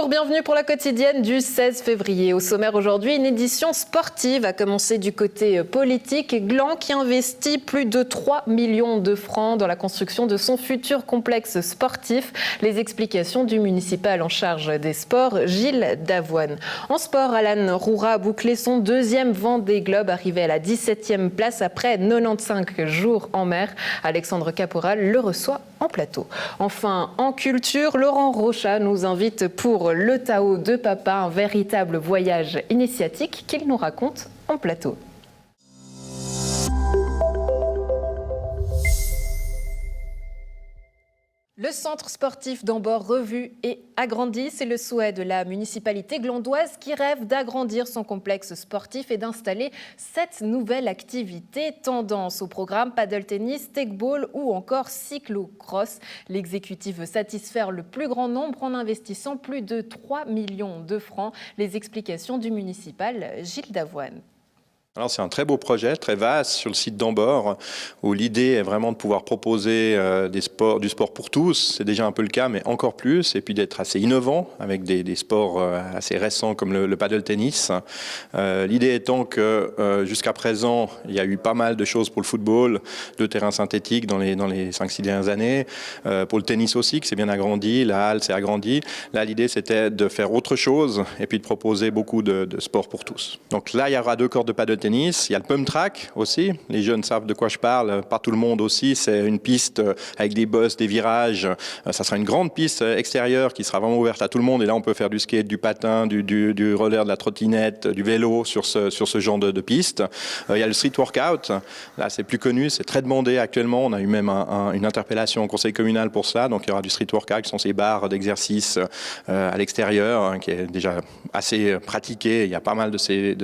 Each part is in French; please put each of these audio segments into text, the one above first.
Bonjour, bienvenue pour la quotidienne du 16 février. Au sommaire aujourd'hui, une édition sportive a commencé du côté politique. Gland qui investit plus de 3 millions de francs dans la construction de son futur complexe sportif. Les explications du municipal en charge des sports, Gilles Davoine. En sport, Alan Roura a bouclé son deuxième Vendée Globe, arrivé à la 17e place après 95 jours en mer. Alexandre Caporal le reçoit en plateau. Enfin, en culture, Laurent Rochat nous invite pour le Tao de Papa, un véritable voyage initiatique qu'il nous raconte en plateau. Le centre sportif d'Ambord revu et agrandi, c'est le souhait de la municipalité glandoise qui rêve d'agrandir son complexe sportif et d'installer 7 nouvelles activités. Tendance au programme paddle tennis, tegball ou encore cyclo-cross. L'exécutif veut satisfaire le plus grand nombre en investissant plus de 3 millions de francs. Les explications du municipal Gilles Davoine. Alors c'est un très beau projet, très vaste sur le site d'Ambord, où l'idée est vraiment de pouvoir proposer du sport pour tous. C'est déjà un peu le cas, mais encore plus. Et puis d'être assez innovant avec des sports assez récents comme le paddle tennis. L'idée étant que jusqu'à présent, il y a eu pas mal de choses pour le football, de terrains synthétiques dans les 5-6 dernières années. Pour le tennis aussi, qui s'est bien agrandi, la halle s'est agrandie. Là, l'idée, c'était de faire autre chose et puis de proposer beaucoup de sports pour tous. Donc là, il y aura 2 corps de paddle tennis. Il y a le pump track aussi. Les jeunes savent de quoi je parle. Pas tout le monde aussi. C'est une piste avec des bosses, des virages. Ça sera une grande piste extérieure qui sera vraiment ouverte à tout le monde. Et là, on peut faire du skate, du patin, du roller, de la trottinette, du vélo sur ce genre de piste. Il y a le street workout. Là, c'est plus connu. C'est très demandé actuellement. On a eu même une interpellation au conseil communal pour ça. Donc, il y aura du street workout qui sont ces barres d'exercice à l'extérieur qui est déjà assez pratiqué. Il y a pas mal de ces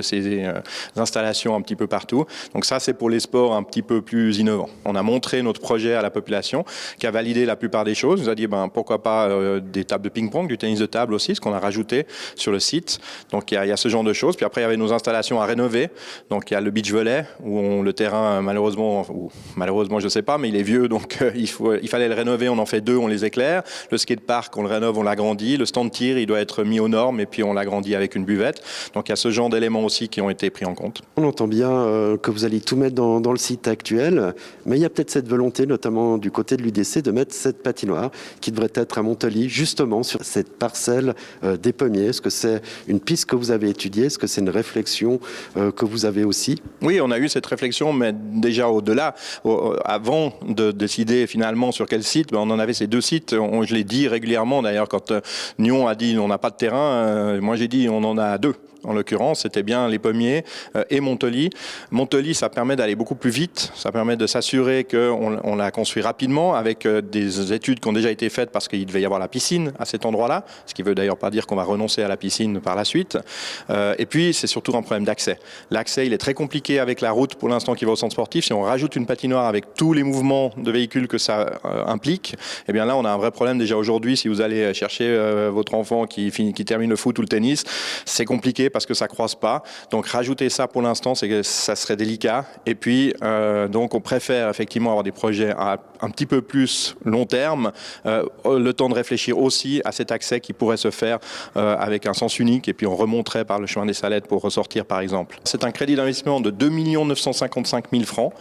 installations un petit peu partout. Donc ça, c'est pour les sports un petit peu plus innovants. On a montré notre projet à la population qui a validé la plupart des choses. On nous a dit, pourquoi pas des tables de ping-pong, du tennis de table aussi, ce qu'on a rajouté sur le site. Donc il y a ce genre de choses. Puis après, il y avait nos installations à rénover. Donc il y a le beach volley où le terrain, malheureusement, je ne sais pas, mais il est vieux, donc il fallait le rénover. On en fait 2, on les éclaire. Le skatepark, on le rénove, on l'agrandit. Le stand de tir, il doit être mis aux normes et puis on l'agrandit avec une buvette. Donc il y a ce genre d'éléments aussi qui ont été pris en compte. On entend bien que vous allez tout mettre dans le site actuel, mais il y a peut-être cette volonté, notamment du côté de l'UDC, de mettre cette patinoire qui devrait être à Montely, justement sur cette parcelle des pommiers. Est-ce que c'est une piste que vous avez étudiée? Est-ce que c'est une réflexion que vous avez aussi? Oui, on a eu cette réflexion, mais déjà au-delà, avant de décider finalement sur quel site, on en avait ces 2 sites. Je l'ai dit régulièrement d'ailleurs, quand Nyon a dit on n'a pas de terrain, moi j'ai dit on en a 2. En l'occurrence, c'était bien les pommiers et Montely. Montely, ça permet d'aller beaucoup plus vite. Ça permet de s'assurer qu'on la construit rapidement avec des études qui ont déjà été faites parce qu'il devait y avoir la piscine à cet endroit-là. Ce qui ne veut d'ailleurs pas dire qu'on va renoncer à la piscine par la suite. Et puis, c'est surtout un problème d'accès. L'accès, il est très compliqué avec la route pour l'instant qui va au centre sportif. Si on rajoute une patinoire avec tous les mouvements de véhicules que ça implique, eh bien là, on a un vrai problème déjà aujourd'hui. Si vous allez chercher votre enfant qui termine le foot ou le tennis, c'est compliqué parce que ça croise pas. Donc rajouter ça pour l'instant, c'est que ça serait délicat. Et puis donc on préfère effectivement avoir des projets à un petit peu plus long terme, le temps de réfléchir aussi à cet accès qui pourrait se faire avec un sens unique et puis on remonterait par le chemin des Salettes pour ressortir par exemple. C'est un crédit d'investissement de 2 955 000 francs.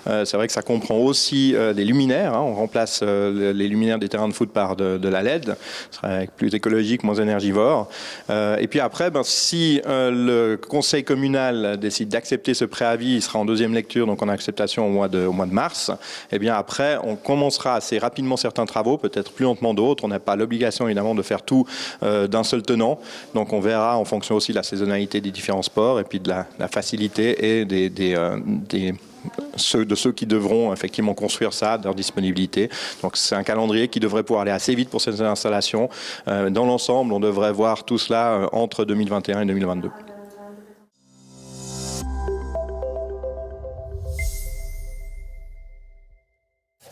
C'est vrai que ça comprend aussi des luminaires. On remplace les luminaires des terrains de foot par de la LED. Ce serait plus écologique, moins énergivore. Et puis après, si le conseil communal décide d'accepter ce préavis, il sera en 2e lecture, donc en acceptation au mois de mars. Et bien après, on commencera assez rapidement certains travaux, peut-être plus lentement d'autres. On n'a pas l'obligation évidemment de faire tout d'un seul tenant. Donc on verra en fonction aussi de la saisonnalité des différents sports et puis de la facilité et de ceux qui devront effectivement construire ça, de leur disponibilité. Donc c'est un calendrier qui devrait pouvoir aller assez vite pour ces installations. Dans l'ensemble, on devrait voir tout cela entre 2021 et 2022.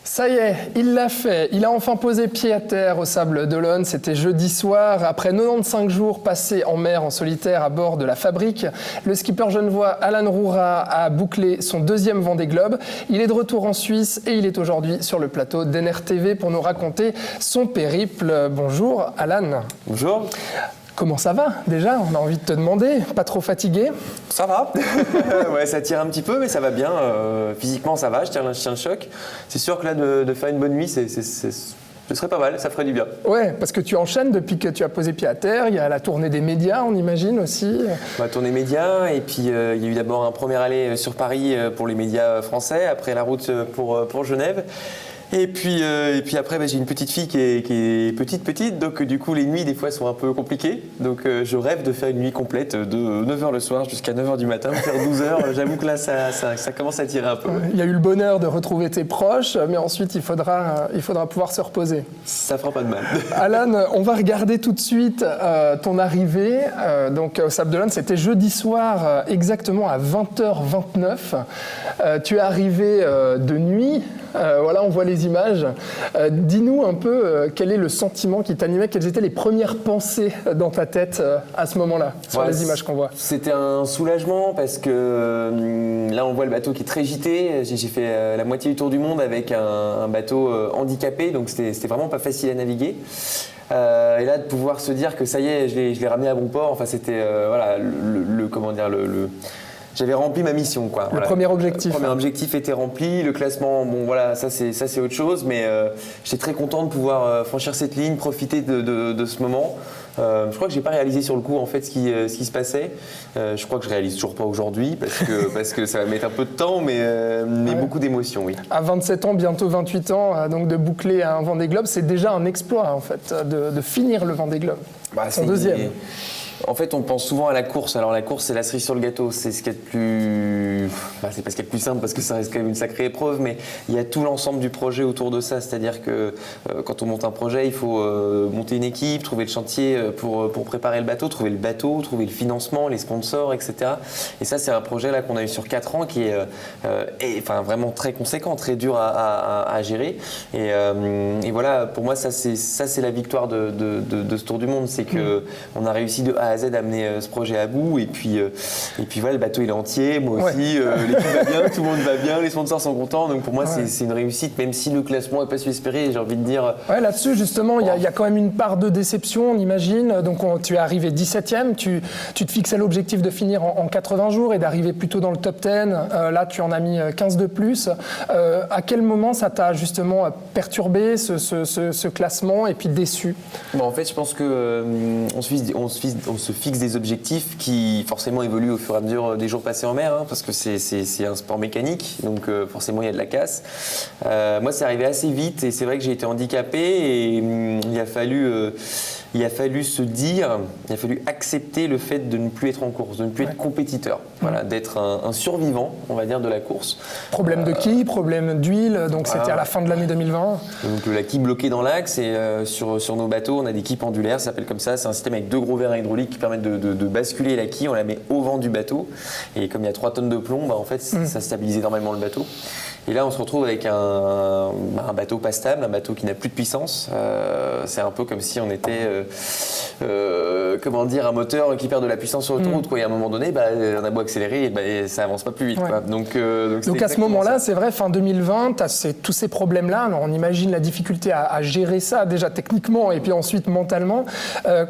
Ça y est, il l'a fait. Il a enfin posé pied à terre au Sable d'Olonne. C'était jeudi soir. Après 95 jours passés en mer en solitaire à bord de la Fabrique, le skipper genevois Alan Roura a bouclé son 2e Vendée Globe. Il est de retour en Suisse et il est aujourd'hui sur le plateau d'NRTV pour nous raconter son périple. Bonjour Alan. Bonjour. Comment ça va déjà? On a envie de te demander, pas trop fatigué? Ça va. Ouais, ça tire un petit peu, mais ça va bien. Physiquement, ça va, je tiens le choc. C'est sûr que là, de faire une bonne nuit, ce serait pas mal, ça ferait du bien. Ouais, parce que tu enchaînes depuis que tu as posé pied à terre. Il y a la tournée des médias, on imagine aussi. Tournée médias, et puis il y a eu d'abord un premier aller sur Paris pour les médias français, après la route pour Genève. Et puis après, j'ai une petite fille qui est petite, donc du coup les nuits des fois sont un peu compliquées. Donc je rêve de faire une nuit complète de 9h le soir jusqu'à 9h du matin, faire 12h. J'avoue que là ça commence à tirer un peu. Il y a eu le bonheur de retrouver tes proches, mais ensuite il faudra pouvoir se reposer. Ça fera pas de mal. Alan, on va regarder tout de suite ton arrivée. Donc au Sable d'Olonne, c'était jeudi soir, exactement à 20h29. Tu es arrivé de nuit. Voilà, on voit les images. Dis-nous un peu quel est le sentiment qui t'animait, quelles étaient les premières pensées dans ta tête à ce moment-là, sur les images qu'on voit. C'était un soulagement parce que là on voit le bateau qui est très gité. J'ai fait la moitié du tour du monde avec un bateau handicapé, donc c'était vraiment pas facile à naviguer. Et là de pouvoir se dire que ça y est, je l'ai ramené à bon port, enfin c'était j'avais rempli ma mission, quoi. Le premier objectif. Le premier objectif était rempli. Le classement, bon voilà, ça c'est autre chose, mais j'étais très content de pouvoir franchir cette ligne, profiter de ce moment. Je crois que j'ai pas réalisé sur le coup en fait ce qui se passait. Je crois que je réalise toujours pas aujourd'hui parce que ça va mettre un peu de temps, mais beaucoup d'émotions, oui. À 27 ans, bientôt 28 ans, donc de boucler un Vendée Globe, c'est déjà un exploit en fait, de finir le Vendée Globe. Son deuxième. En fait, on pense souvent à la course. Alors la course, c'est la cerise sur le gâteau. C'est ce qu'il y a de plus... c'est pas ce qu'il y a de plus simple parce que ça reste quand même une sacrée épreuve, mais il y a tout l'ensemble du projet autour de ça. C'est-à-dire que quand on monte un projet, il faut monter une équipe, trouver le chantier pour préparer le bateau, trouver le financement, les sponsors, etc. Et ça, c'est un projet là qu'on a eu sur 4 ans qui est vraiment très conséquent, très dur à gérer. Et voilà, pour moi, ça c'est la victoire de ce Tour du Monde. C'est qu'on a réussi de A à Z à amener ce projet à bout, et puis voilà, le bateau il est entier, moi aussi, l'équipe va bien, tout le monde va bien, les sponsors sont contents, donc pour moi c'est une réussite, même si le classement n'a pas su espérer, j'ai envie de dire. Ouais, là-dessus justement, il y a quand même une part de déception, on imagine. Donc tu es arrivé 17e, tu te fixais l'objectif de finir en 80 jours et d'arriver plutôt dans le top 10, là tu en as mis 15 de plus. À quel moment ça t'a justement perturbé ce classement et puis déçu? En fait, je pense que on se fixe des objectifs qui forcément évoluent au fur et à mesure des jours passés en mer, parce que c'est un sport mécanique, donc forcément il y a de la casse. Moi, c'est arrivé assez vite et c'est vrai que j'ai été handicapé et il a fallu accepter le fait de ne plus être en course, de ne plus être compétiteur, d'être un survivant, on va dire, de la course. Problème de quille, problème d'huile, donc c'était à la fin de l'année 2020. Donc la quille bloquée dans l'axe, et sur nos bateaux, on a des quilles pendulaires, ça s'appelle comme ça, c'est un système avec 2 gros verres hydrauliques qui permettent de basculer la quille, on la met au vent du bateau, et comme il y a 3 tonnes de plomb, en fait ça stabilise énormément le bateau. Et là, on se retrouve avec un bateau pas stable, un bateau qui n'a plus de puissance. C'est un peu comme si on était, un moteur qui perd de la puissance sur l'autoroute. Il y a un moment donné, on a beau accélérer, et ça avance pas plus vite. Ouais. Quoi. Donc à ce moment-là, c'est vrai, fin 2020, tu as tous ces problèmes-là. Alors, on imagine la difficulté à gérer ça, déjà techniquement, et puis ensuite mentalement.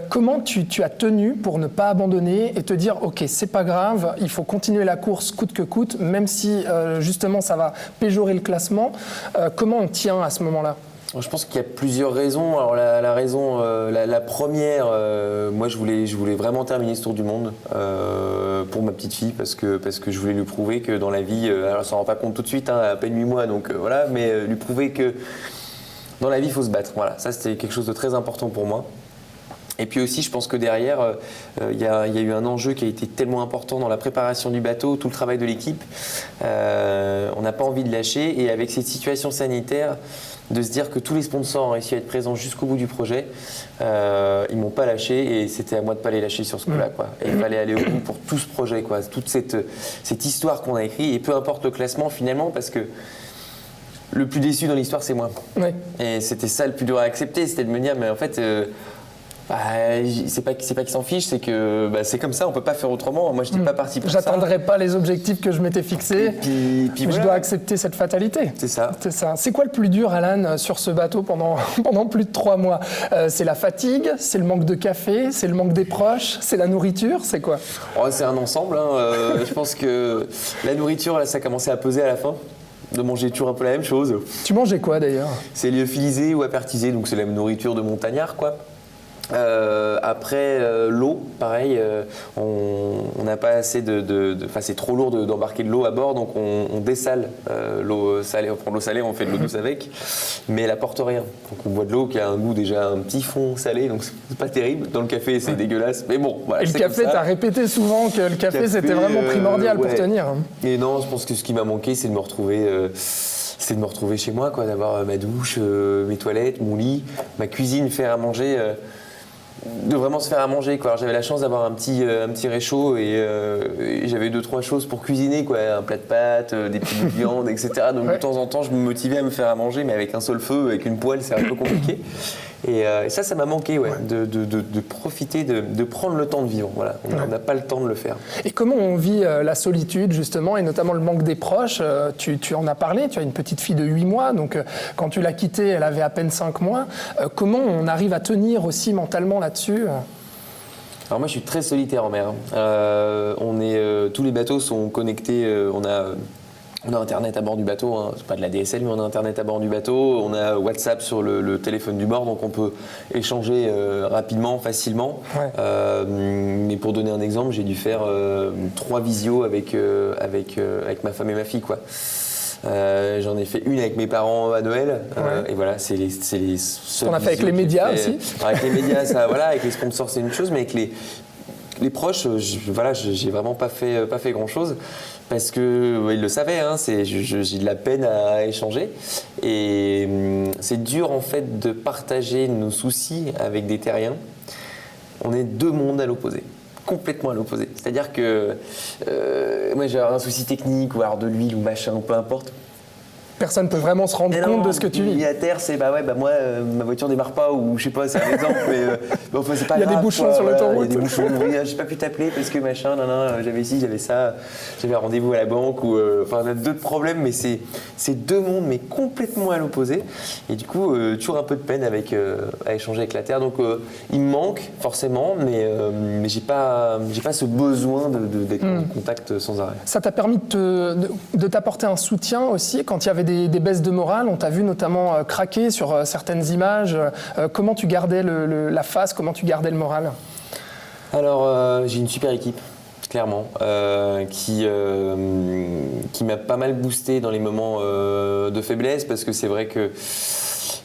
Comment tu as tenu pour ne pas abandonner et te dire, OK, c'est pas grave, il faut continuer la course coûte que coûte, même si justement ça va péjorer le classement. Comment on tient à ce moment-là? Je pense qu'il y a plusieurs raisons. Alors la raison, la première, moi je voulais vraiment terminer ce Tour du Monde pour ma petite fille parce que je voulais lui prouver que dans la vie, alors elle s'en rend pas compte tout de suite, à peine 8 mois, donc voilà, mais lui prouver que dans la vie il faut se battre. Voilà, ça c'était quelque chose de très important pour moi. Et puis aussi, je pense que derrière, il y a eu un enjeu qui a été tellement important dans la préparation du bateau, tout le travail de l'équipe. On n'a pas envie de lâcher. Et avec cette situation sanitaire, de se dire que tous les sponsors ont réussi à être présents jusqu'au bout du projet, ils m'ont pas lâché et c'était à moi de pas les lâcher sur ce coup-là. Et il fallait aller au bout pour tout ce projet, toute cette histoire qu'on a écrite. Et peu importe le classement finalement, parce que le plus déçu dans l'histoire, c'est moi. Oui. Et c'était ça le plus dur à accepter, c'était de me dire, mais en fait... C'est pas qu'ils s'en fichent, c'est que c'est comme ça, on peut pas faire autrement. Moi, je n'étais pas parti pour ça. J'atteindrai pas les objectifs que je m'étais fixés. Puis mais voilà. je dois accepter cette fatalité. C'est ça. C'est quoi le plus dur, Alan, sur ce bateau pendant plus de 3 mois? C'est la fatigue, c'est le manque de café, c'est le manque des proches, c'est la nourriture, c'est quoi? C'est un ensemble. Je pense que la nourriture, là, ça a commencé à peser à la fin. De manger toujours un peu la même chose. Tu mangeais quoi d'ailleurs? C'est lyophilisé ou apertisé, donc c'est la nourriture de montagnard, quoi. Après l'eau, pareil, on n'a pas assez enfin c'est trop lourd d'embarquer de l'eau à bord, donc on dessale l'eau salée, on prend l'eau salée, on fait de l'eau douce avec, mais elle apporte rien. Donc on boit de l'eau qui a un goût déjà un petit fond salé, donc c'est pas terrible. Dans le café c'est dégueulasse, mais bon. Voilà, et le café, t'as répété souvent que le café c'était vraiment primordial pour tenir. Et non, je pense que ce qui m'a manqué, c'est de me retrouver. C'est de me retrouver chez moi, quoi, d'avoir ma douche, mes toilettes, mon lit, ma cuisine, faire à manger. De vraiment se faire à manger, quoi. J'avais la chance d'avoir un petit réchaud et j'avais 2-3 choses pour cuisiner, quoi. Un plat de pâtes, des petits bouts de viande, etc. Donc de temps en temps, je me motivais à me faire à manger, mais avec un seul feu, avec une poêle, c'est un peu compliqué. Et ça m'a manqué, de profiter, de prendre le temps de vivre. Voilà. On n'a pas le temps de le faire. Et comment on vit la solitude, justement, et notamment le manque des proches? Tu en as parlé, tu as une petite fille de 8 mois, donc quand tu l'as quittée, elle avait à peine 5 mois. Comment on arrive à tenir aussi mentalement là-dessus? Alors moi, je suis très solitaire en mer. Tous les bateaux sont connectés, on a Internet à bord du bateau, hein. C'est pas de la DSL, mais on a Internet à bord du bateau. On a WhatsApp sur le téléphone du bord, donc on peut échanger rapidement, facilement. Ouais. Mais pour donner un exemple, j'ai dû faire 3 visios avec ma femme et ma fille, quoi. J'en ai fait une avec mes parents à Noël, et voilà, c'est les seuls. On a fait avec les médias aussi. Avec les médias, ça, voilà, avec les sponsors, c'est une chose, mais avec les proches, j'ai vraiment pas fait grand chose. Parce que ils le savaient, hein, j'ai de la peine à échanger. Et c'est dur en fait de partager nos soucis avec des terriens. On est 2 mondes à l'opposé, complètement à l'opposé. C'est-à-dire que moi j'ai un souci technique ou alors de l'huile ou machin, peu importe. Personne ne peut vraiment se rendre compte de ce que tu vis. À terre, c'est moi, ma voiture démarre pas, ou je sais pas, c'est un exemple, mais enfin, c'est pas grave. Il y a des bouchons sur l'autoroute. Il y a des bouchons, oui, j'ai pas pu t'appeler parce que machin, j'avais ci, j'avais ça, j'avais un rendez-vous à la banque, ou enfin, on a d'autres problèmes, mais c'est 2 mondes, mais complètement à l'opposé. Et du coup, toujours un peu de peine à échanger avec la terre. Donc, il me manque, forcément, mais j'ai pas ce besoin d'être en contact sans arrêt. Ça t'a permis de t'apporter un soutien aussi quand il y avait des baisses de morale. On t'a vu notamment craquer sur certaines images. Comment tu gardais la face, comment tu gardais le moral? Alors, j'ai une super équipe, clairement, qui m'a pas mal boosté dans les moments de faiblesse, parce que c'est vrai que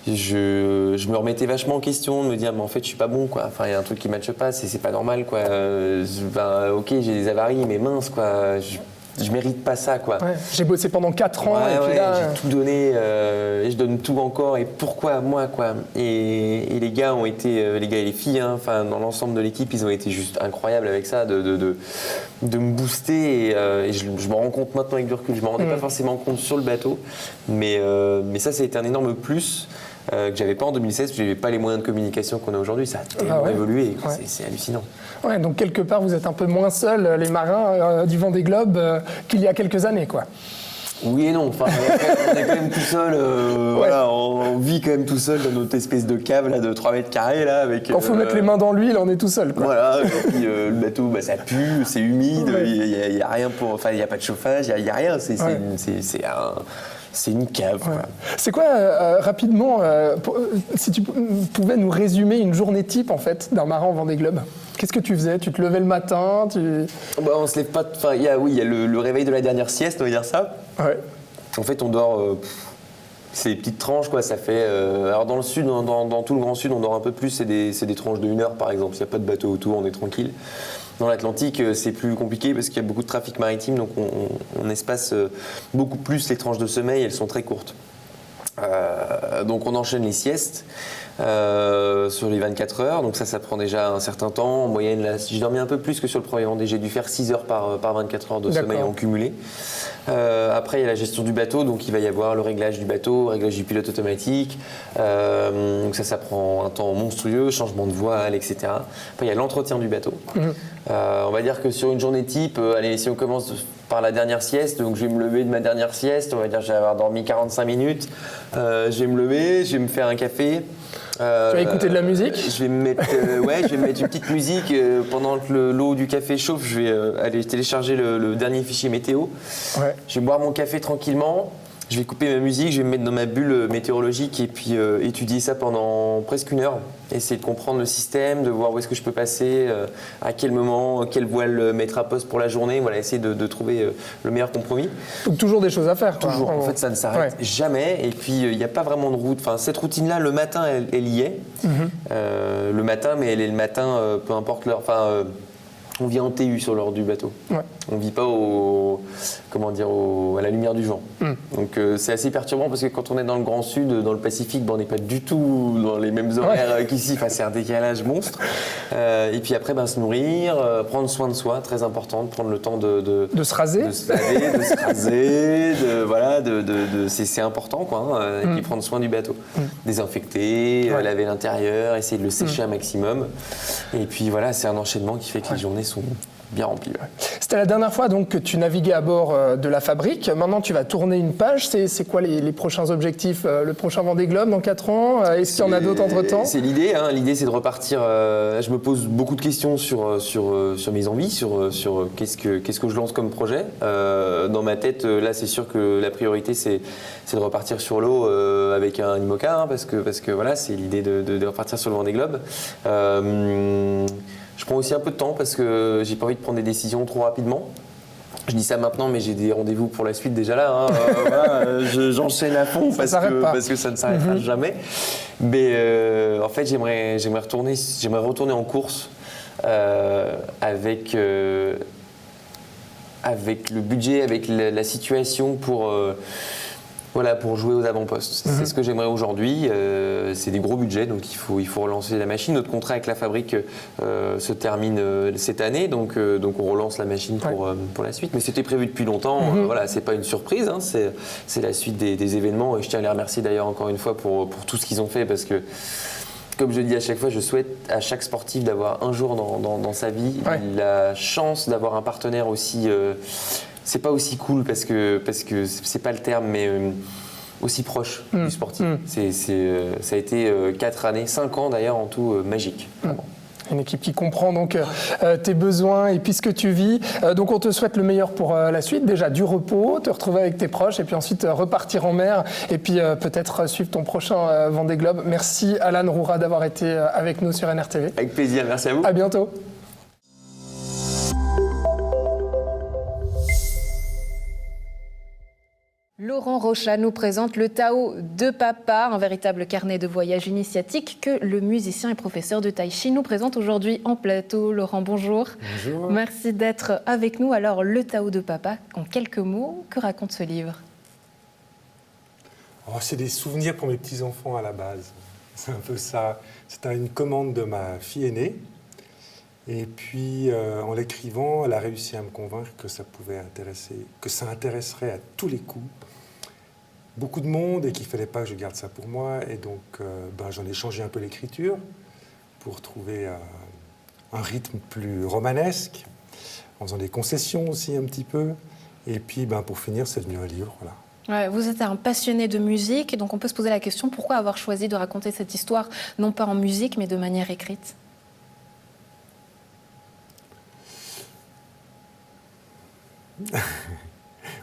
je me remettais vachement en question, de me dire mais en fait je suis pas bon, quoi. Enfin, il y a un truc qui matche pas, c'est pas normal, quoi. Ok, j'ai des avaries, mais mince, quoi. Je mérite pas ça, quoi. Ouais, j'ai bossé pendant 4 ans et puis là... j'ai tout donné, et je donne tout encore, et pourquoi moi, quoi. Et les gars ont été, les gars et les filles, hein, enfin, dans l'ensemble de l'équipe, ils ont été juste incroyables avec ça, de me booster, et je me rends compte maintenant avec du recul, je me rendais pas forcément compte sur le bateau, mais ça a été un énorme plus. Que j'avais pas en 2016, parce que j'avais pas les moyens de communication qu'on a aujourd'hui, ça a tellement évolué, c'est hallucinant. Ouais, donc quelque part vous êtes un peu moins seuls, les marins du Vendée Globe, qu'il y a quelques années, quoi. Oui et non, enfin, on est quand même tout seul, voilà, on vit quand même tout seul dans notre espèce de cave là, de 3 mètres carrés là, avec... Quand il faut mettre les mains dans l'huile, on est tout seul, quoi. Voilà, et puis le bateau, ça pue, c'est humide, il y a rien pour... Enfin, il n'y a pas de chauffage, il n'y a rien, c'est une cave, quoi. C'est quoi, rapidement, si tu pouvais nous résumer une journée type, en fait, d'un marin en Vendée Globe? Qu'est-ce que tu faisais? Tu te levais le matin? On se lève pas... Enfin, il y a le réveil de la dernière sieste, on va dire ça. Ouais. En fait, on dort... c'est des petites tranches, quoi. Ça fait... alors, dans le sud, dans tout le Grand Sud, on dort un peu plus. C'est des tranches de 1 heure, par exemple. Il n'y a pas de bateau autour, on est tranquille. Dans l'Atlantique, c'est plus compliqué parce qu'il y a beaucoup de trafic maritime, donc on espace beaucoup plus les tranches de sommeil, elles sont très courtes. Donc on enchaîne les siestes sur les 24 heures, donc ça prend déjà un certain temps. En moyenne, là, j'ai dormi un peu plus que sur le premier Vendée, j'ai dû faire 6 heures par 24 heures de sommeil en cumulé. Après, il y a la gestion du bateau, donc il va y avoir le réglage du bateau, le réglage du pilote automatique. Donc ça prend un temps monstrueux, changement de voile, etc. Après, il y a l'entretien du bateau. On va dire que sur une journée type, allez, si on commence par la dernière sieste, donc je vais me lever de ma dernière sieste, on va dire que je vais avoir dormi 45 minutes, je vais me lever, je vais me faire un café. Tu vas écouter de la musique? Je vais me mettre, une petite musique pendant que l'eau du café chauffe. Je vais aller télécharger le dernier fichier météo. Ouais. Je vais boire mon café tranquillement. Je vais couper ma musique, je vais me mettre dans ma bulle météorologique et puis étudier ça pendant presque 1 heure. Essayer de comprendre le système, de voir où est-ce que je peux passer, à quel moment, quel voile mettre à poste pour la journée. Voilà, essayer de trouver le meilleur compromis. Donc toujours des choses à faire. quoi. Toujours. En fait, ça ne s'arrête jamais. Et puis, il n'y a pas vraiment de route. Enfin, cette routine-là, le matin, elle y est. Le matin, mais elle est le matin, peu importe l'heure. Enfin, on vit en TU sur l'heure du bateau. Ouais. On ne vit pas à la lumière du jour. Donc c'est assez perturbant parce que quand on est dans le Grand Sud, dans le Pacifique, on n'est pas du tout dans les mêmes horaires qu'ici. Enfin, c'est un décalage monstre. Et puis après, se nourrir, prendre soin de soi, très important, de prendre le temps de se raser. De se laver, de se raser, c'est important, quoi. Et puis prendre soin du bateau. Désinfecter, laver l'intérieur, essayer de le sécher un maximum. Et puis voilà, c'est un enchaînement qui fait que les journées sont bien remplies. C'était la dernière fois donc, que tu naviguais à bord de la Fabrique. Maintenant, tu vas tourner une page. C'est quoi les prochains objectifs? Le prochain Vendée Globe dans 4 ans? Est-ce qu'il y en a d'autres entre-temps? C'est l'idée. L'idée, c'est de repartir. Je me pose beaucoup de questions sur mes envies, sur qu'est-ce que je lance comme projet. Dans ma tête, là, c'est sûr que la priorité, c'est de repartir sur l'eau avec un IMOCA, parce que voilà, c'est l'idée de repartir sur le Vendée Globe. Je prends aussi un peu de temps parce que j'ai pas envie de prendre des décisions trop rapidement. Je dis ça maintenant, mais j'ai des rendez-vous pour la suite déjà là. J'enchaîne à fond parce que ça ne s'arrêtera jamais. Mais en fait, j'aimerais retourner en course avec le budget, avec la situation pour jouer aux avant-postes. C'est ce que j'aimerais aujourd'hui. C'est des gros budgets, donc il faut relancer la machine. Notre contrat avec la Fabrique se termine cette année, donc on relance la machine pour la suite. Mais c'était prévu depuis longtemps. C'est pas une surprise, c'est la suite des événements. Et je tiens à les remercier d'ailleurs encore une fois pour tout ce qu'ils ont fait, parce que, comme je dis à chaque fois, je souhaite à chaque sportif d'avoir un jour dans sa vie la chance d'avoir un partenaire aussi... c'est pas aussi cool parce que c'est pas le terme, mais aussi proche du sportif. Ça a été 4 années, 5 ans d'ailleurs en tout, magique. Une équipe qui comprend donc tes besoins et puis ce que tu vis. Donc on te souhaite le meilleur pour la suite. Déjà du repos, te retrouver avec tes proches et puis ensuite repartir en mer et puis peut-être suivre ton prochain Vendée Globe. Merci Alan Roura d'avoir été avec nous sur NRTV. Avec plaisir, merci à vous. À bientôt. Laurent Rochat nous présente le Tao de Papa, un véritable carnet de voyage initiatique que le musicien et professeur de tai chi nous présente aujourd'hui en plateau. Laurent, bonjour. Bonjour. Merci d'être avec nous. Alors, le Tao de Papa, en quelques mots, que raconte ce livre? C'est des souvenirs pour mes petits-enfants à la base. C'est un peu ça. C'était une commande de ma fille aînée. Et puis, en l'écrivant, elle a réussi à me convaincre que ça pouvait intéresser, que ça intéresserait à tous les coups beaucoup de monde et qu'il ne fallait pas que je garde ça pour moi. Et donc, j'en ai changé un peu l'écriture pour trouver un rythme plus romanesque, en faisant des concessions aussi un petit peu. Et puis, pour finir, c'est devenu un livre, voilà. Ouais, vous êtes un passionné de musique, donc on peut se poser la question, pourquoi avoir choisi de raconter cette histoire, non pas en musique, mais de manière écrite?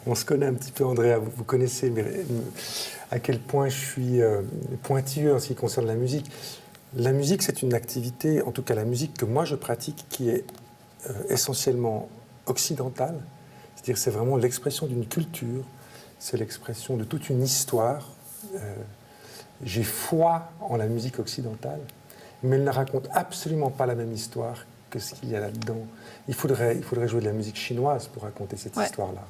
On se connaît un petit peu, Andrea, vous connaissez à quel point je suis pointilleux en ce qui concerne la musique. La musique, c'est une activité, en tout cas la musique que moi je pratique, qui est essentiellement occidentale. C'est-à-dire c'est vraiment l'expression d'une culture, c'est l'expression de toute une histoire. J'ai foi en la musique occidentale, mais elle ne raconte absolument pas la même histoire que ce qu'il y a là-dedans. Il faudrait jouer de la musique chinoise pour raconter cette histoire-là.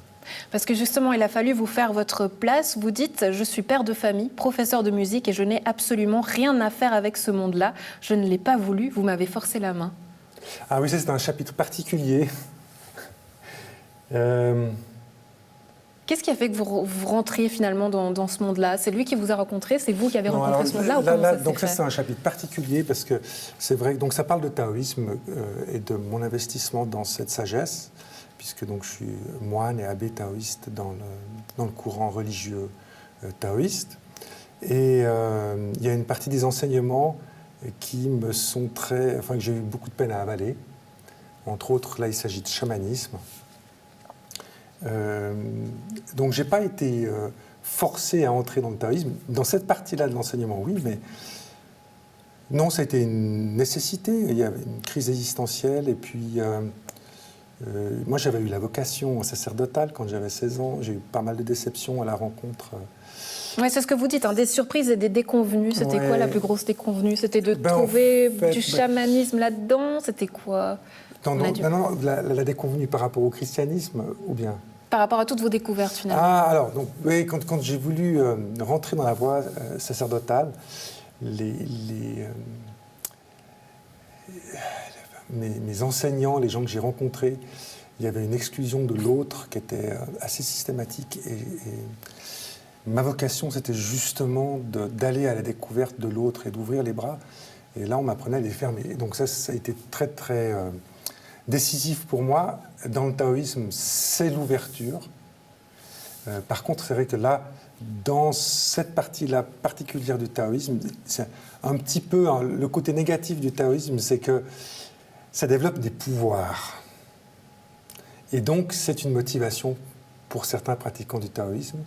Parce que justement, il a fallu vous faire votre place. Vous dites, je suis père de famille, professeur de musique et je n'ai absolument rien à faire avec ce monde-là. Je ne l'ai pas voulu, vous m'avez forcé la main. Ah oui, ça c'est un chapitre particulier. Qu'est-ce Qu'est-ce qui a fait que vous rentriez finalement dans ce monde-là? C'est lui qui vous a rencontré? C'est vous qui avez rencontré ce monde-là? Donc ça, c'est un chapitre particulier parce que c'est vrai. Donc ça parle de taoïsme et de mon investissement dans cette sagesse, puisque donc je suis moine et abbé taoïste dans le courant religieux taoïste. Et il y a une partie des enseignements qui me sont que j'ai eu beaucoup de peine à avaler. Entre autres, là, il s'agit de chamanisme. Donc, je n'ai pas été forcé à entrer dans le taoïsme. Dans cette partie-là de l'enseignement, oui, mais non, ça a été une nécessité. Il y avait une crise existentielle. Et puis, moi, j'avais eu la vocation sacerdotale quand j'avais 16 ans. J'ai eu pas mal de déceptions à la rencontre. Oui, c'est ce que vous dites, hein, des surprises et des déconvenues. C'était quoi la plus grosse déconvenue? C'était de trouver du chamanisme là-dedans? C'était quoi? Non, la déconvenue par rapport au christianisme, ou bien? Par rapport à toutes vos découvertes, finalement. Ah, alors, donc, oui, quand j'ai voulu rentrer dans la voie sacerdotale, mes enseignants, les gens que j'ai rencontrés, il y avait une exclusion de l'autre qui était assez systématique. Et ma vocation, c'était justement d'aller à la découverte de l'autre et d'ouvrir les bras. Et là, on m'apprenait à les fermer. Et donc ça a été très, très décisif pour moi. Dans le taoïsme, c'est l'ouverture. Par contre, c'est vrai que là, dans cette partie-là particulière du taoïsme, c'est un petit peu le côté négatif du taoïsme, c'est que ça développe des pouvoirs. Et donc, c'est une motivation pour certains pratiquants du taoïsme.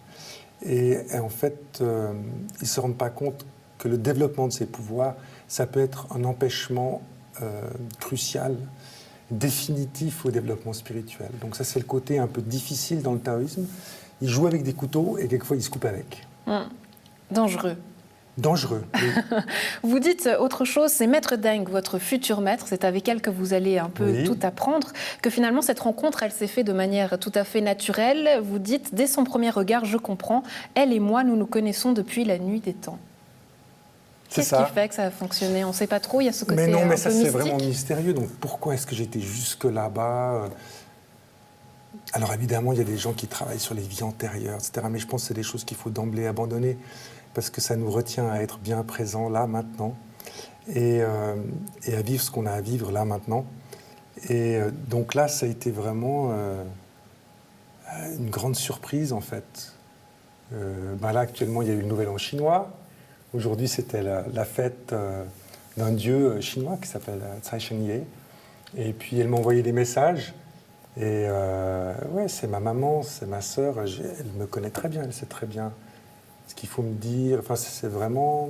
Et en fait, ils ne se rendent pas compte que le développement de ces pouvoirs, ça peut être un empêchement crucial, définitif au développement spirituel. Donc ça, c'est le côté un peu difficile dans le taoïsme. Ils jouent avec des couteaux et quelquefois, ils se coupent avec. Dangereux. Dangereux, oui. Vous dites autre chose, c'est Maître Deng, votre futur maître, c'est avec elle que vous allez un peu tout apprendre, que finalement cette rencontre, elle s'est faite de manière tout à fait naturelle. Vous dites, dès son premier regard, je comprends, elle et moi, nous nous connaissons depuis la nuit des temps. Qu'est-ce qui fait que ça a fonctionné? On ne sait pas trop, il y a ce côté mais non, mais un ça peu c'est mystique. vraiment mystérieux, donc pourquoi est-ce que j'étais jusque là-bas? Alors évidemment, il y a des gens qui travaillent sur les vies antérieures, etc. Mais je pense que c'est des choses qu'il faut d'emblée abandonner, parce que ça nous retient à être bien présents là, maintenant, et à vivre ce qu'on a à vivre là, maintenant. Et donc là, ça a été vraiment une grande surprise, en fait. Là, actuellement, il y a eu le Nouvel An chinois. Aujourd'hui, c'était la fête d'un dieu chinois qui s'appelle Tsai Ching-ye. Et puis, elle m'a envoyé des messages. Et ouais, c'est ma maman, c'est ma sœur. Elle me connaît très bien, elle sait très bien ce qu'il faut me dire. Enfin, c'est vraiment...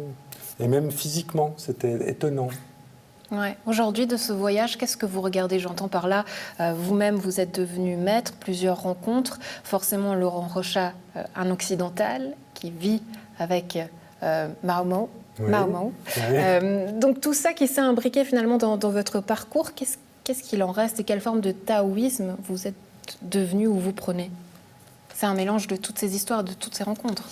Et même physiquement, c'était étonnant. Ouais. Aujourd'hui, de ce voyage, qu'est-ce que vous regardez? J'entends par là, vous-même, vous êtes devenu maître, plusieurs rencontres. Forcément, Laurent Rochat, un occidental qui vit avec Mao. Oui. Mao. Oui. Donc tout ça qui s'est imbriqué finalement dans votre parcours, qu'est-ce qu'il en reste et quelle forme de taoïsme vous êtes devenu ou vous prenez? C'est un mélange de toutes ces histoires, de toutes ces rencontres.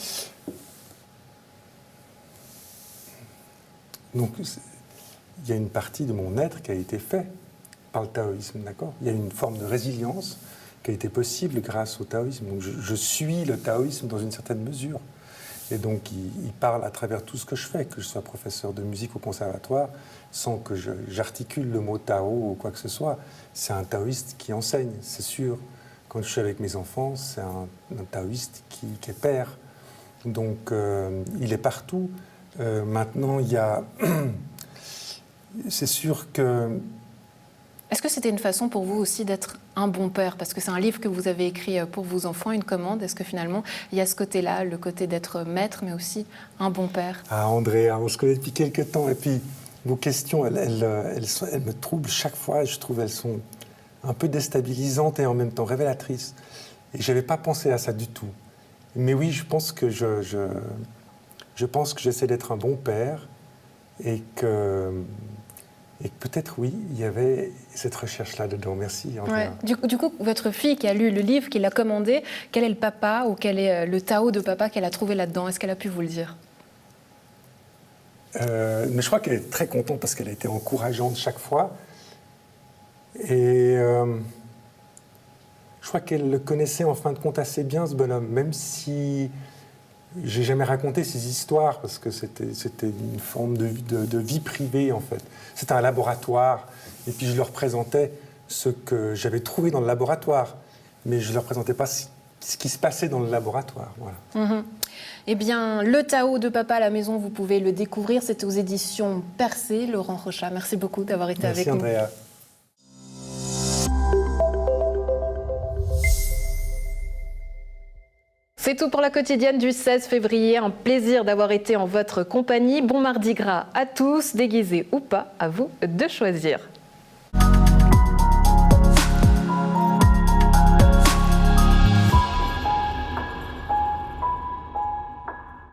Donc, il y a une partie de mon être qui a été faite par le taoïsme, d'accord? Il y a une forme de résilience qui a été possible grâce au taoïsme. Donc, je suis le taoïsme dans une certaine mesure. Et donc, il parle à travers tout ce que je fais, que je sois professeur de musique au conservatoire, sans que j'articule le mot Tao ou quoi que ce soit. C'est un taoïste qui enseigne, c'est sûr. Quand je suis avec mes enfants, c'est un taoïste qui est père. Donc, il est partout. Maintenant, il y a... C'est sûr que... Est-ce que c'était une façon pour vous aussi d'être un bon père? Parce que c'est un livre que vous avez écrit pour vos enfants, une commande. Est-ce que finalement, il y a ce côté-là, le côté d'être maître, mais aussi un bon père? Ah, André, on se connaît depuis quelques temps. Et puis, vos questions, elles me troublent chaque fois. Je trouve qu'elles sont un peu déstabilisantes et en même temps révélatrices. Et je n'avais pas pensé à ça du tout. Mais oui, je pense que je pense que j'essaie d'être un bon père et que peut-être, oui, il y avait cette recherche-là dedans. Merci, Andrea. Ouais. Du coup, votre fille qui a lu le livre, qui l'a commandé, quel est le papa ou quel est le Tao de papa qu'elle a trouvé là-dedans? Est-ce qu'elle a pu vous le dire? Mais je crois qu'elle est très contente parce qu'elle a été encourageante chaque fois. Et Je crois qu'elle le connaissait en fin de compte assez bien, ce bonhomme, même si j'ai jamais raconté ces histoires, parce que c'était une forme de vie privée, en fait. C'était un laboratoire, et puis je leur présentais ce que j'avais trouvé dans le laboratoire, mais je ne leur présentais pas ce qui se passait dans le laboratoire. Voilà. Eh bien, le Tao de Papa à la maison, vous pouvez le découvrir. C'est aux éditions Percé. Laurent Rochat, merci beaucoup d'avoir été avec nous. Merci Andrea. C'est tout pour la quotidienne du 16 février. Un plaisir d'avoir été en votre compagnie. Bon Mardi Gras à tous, déguisés ou pas, à vous de choisir.